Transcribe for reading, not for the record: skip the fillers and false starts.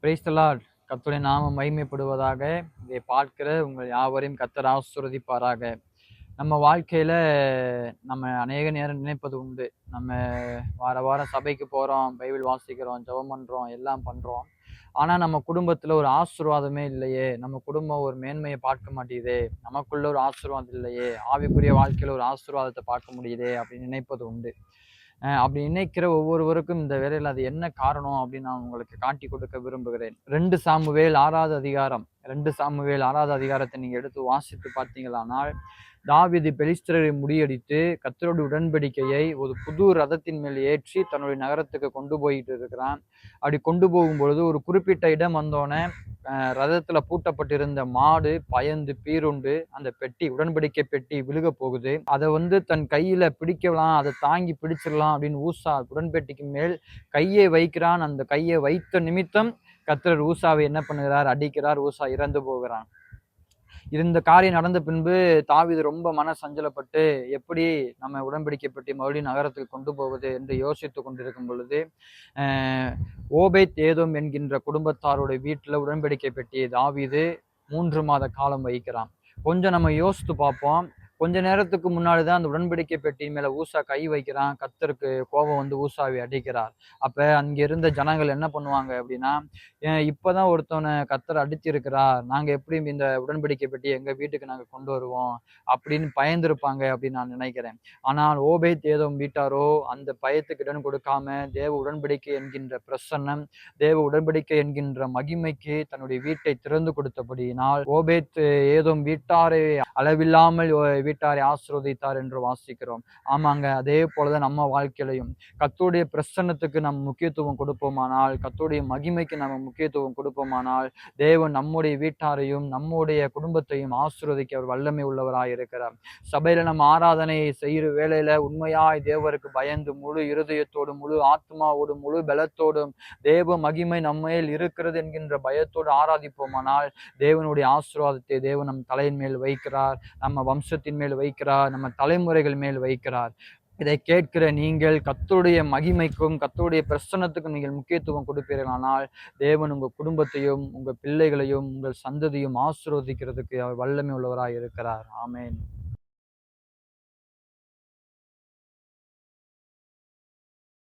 Praise the Lord. கர்த்தருடைய நாமம் மகிமைப்படுவதாக. இதை பார்க்கிற உங்கள் யாவரையும் கர்த்தர் ஆசீர்வதிப்பாராக. நம்ம வாழ்க்கையில நம்ம அநேக நேரம் நினைப்பது உண்டு. நம்ம வார வாரம் சபைக்கு போறோம், பைபிள் வாசிக்கிறோம், ஜெபம் பண்றோம், எல்லாம் பண்றோம். ஆனா நம்ம குடும்பத்துல ஒரு ஆசீர்வாதமே இல்லையே, நம்ம குடும்பம் ஒரு மேன்மையை பார்க்க மாட்டேங்குதே, நமக்குள்ள ஒரு ஆசீர்வாதம் இல்லையே, ஆவிக்குரிய வாழ்க்கையில ஒரு ஆசீர்வாதத்தை பார்க்க முடியுதே அப்படின்னு நினைப்பது உண்டு. அப்படி நினைக்கிற ஒவ்வொருவருக்கும் இந்த வேளையில அது என்ன காரணம் அப்படின்னு நான் உங்களுக்கு காட்டி கொடுக்க விரும்புகிறேன். 2 சாமுவேல் 6வது அதிகாரம் 2 சாமுவேல் 6வது அதிகாரத்தை நீங்க எடுத்து வாசித்து பார்த்தீங்களானால், தாவீது பெலிஸ்தரை முறியடித்து கர்த்தருடைய உடன்படிக்கையை ஒரு புது ரதத்தின் மேல் ஏற்றி தன்னுடைய நகரத்துக்கு கொண்டு போயிட்டு இருக்கிறான். அப்படி கொண்டு போகும்பொழுது ஒரு குறிப்பிட்ட இடம் வந்தோடனே ரதத்துல பூட்டப்பட்டிருந்த மாடு பயந்து பீருண்டு அந்த பெட்டி, உடன்படிக்கை பெட்டி விழுக போகுது. அதை தன் கையில பிடிக்கலாம், அதை தாங்கி பிடிச்சிடலாம் அப்படின்னு ஊசா உடன்பெட்டிக்கு மேல் கையை வைக்கிறான். அந்த கையை வைத்த நிமித்தம் கர்த்தர் ஊசாவை என்ன பண்ணுகிறார்? அடிக்கிறார். ஊசா இறந்து போகிறான். இந்த காரியம் நடந்த பின்பு தாவீது ரொம்ப மன சஞ்சலப்பட்டு எப்படி நம்ம உடன்படிக்கை பெட்டி மறுபடியும் நகரத்துக்கு கொண்டு போவது என்று யோசித்து கொண்டிருக்கும் பொழுது ஓபேத் ஏதோம் என்கின்ற குடும்பத்தாருடைய வீட்டுல உடன்படிக்கை பெட்டியை தாவீது 3 மாத காலம் வைக்கிறான். கொஞ்சம் நம்ம யோசித்து பார்ப்போம். கொஞ்ச நேரத்துக்கு முன்னாடிதான் அந்த உடன்படிக்கை பெட்டியின் மேல ஊசா கை வைக்கிறான். கர்த்தருக்கு கோபம் ஊசாவை அடிக்கிறார். அப்ப அங்க இருந்த ஜனங்கள் என்ன பண்ணுவாங்க அப்படின்னா, இப்பதான் ஒருத்தவனை கர்த்தர் அடிச்சிருக்கிறார், நாங்க எப்படி இந்த உடன்படிக்கை பெட்டி எங்க வீட்டுக்கு நாங்க கொண்டு வருவோம் அப்படின்னு பயந்திருப்பாங்க அப்படின்னு நான் நினைக்கிறேன். ஆனால் ஓபேத் ஏதோம் வீட்டாரோ அந்த பயத்துக்கு இடம் கொடுக்காம தேவ உடன்படிக்கை என்கின்ற பிரசன்னம், தேவ உடன்படிக்கை என்கின்ற மகிமைக்கு தன்னுடைய வீட்டை திறந்து கொடுத்தபடியினால் ஓபேத் ஏதோம் வீட்டாரை அளவில்லாமல் வீட்டாரை ஆசீர்வதித்தார் என்று வாசிக்கிறோம். ஆமாங்க, அதே போலதான் நம்ம வாழ்க்கையிலையும் கர்த்தருடைய பிரசன்னத்துக்கு நம்ம முக்கியத்துவம் கொடுப்போமானால், கர்த்தருடைய மகிமைக்கு நம்ம முக்கியத்துவம் கொடுப்போமானால், தேவன் நம்முடைய வீட்டாரையும் நம்முடைய குடும்பத்தையும் ஆசீர்வதிக்க அவர் வல்லமை உள்ளவராய் இருக்கிறார். சபையில நம்ம ஆராதனை செய்கிற வேளையில உண்மையாய் தேவருக்கு பயந்து முழு இருதயத்தோடும், முழு ஆத்மாவோடும், முழு பலத்தோடும் தேவ மகிமை நம்மேல் இருக்கிறது என்கின்ற பயத்தோடு ஆராதிப்போமானால், தேவனுடைய ஆசீர்வாதத்தை தேவன் நம் தலையின் மேல் வைக்கிறார், நம்ம வம்சத்தின் மேல் வைக்கிறார், நம்ம தலைமுறைகள் மேல் வைக்கிறார். இதை கேட்கிற நீங்கள் கர்த்தருடைய மகிமைக்கும் கர்த்தருடைய பிரசன்னத்துக்கும் நீங்கள் முக்கியத்துவம் கொடுப்பீர்களானால், தேவன் உங்க குடும்பத்தையும் உங்க பிள்ளைகளையும் உங்கள் சந்ததியும் ஆசீர்வதிக்கிறதுக்கு அவர் வல்லமை உள்ளவராய் இருக்கிறார். ஆமென்.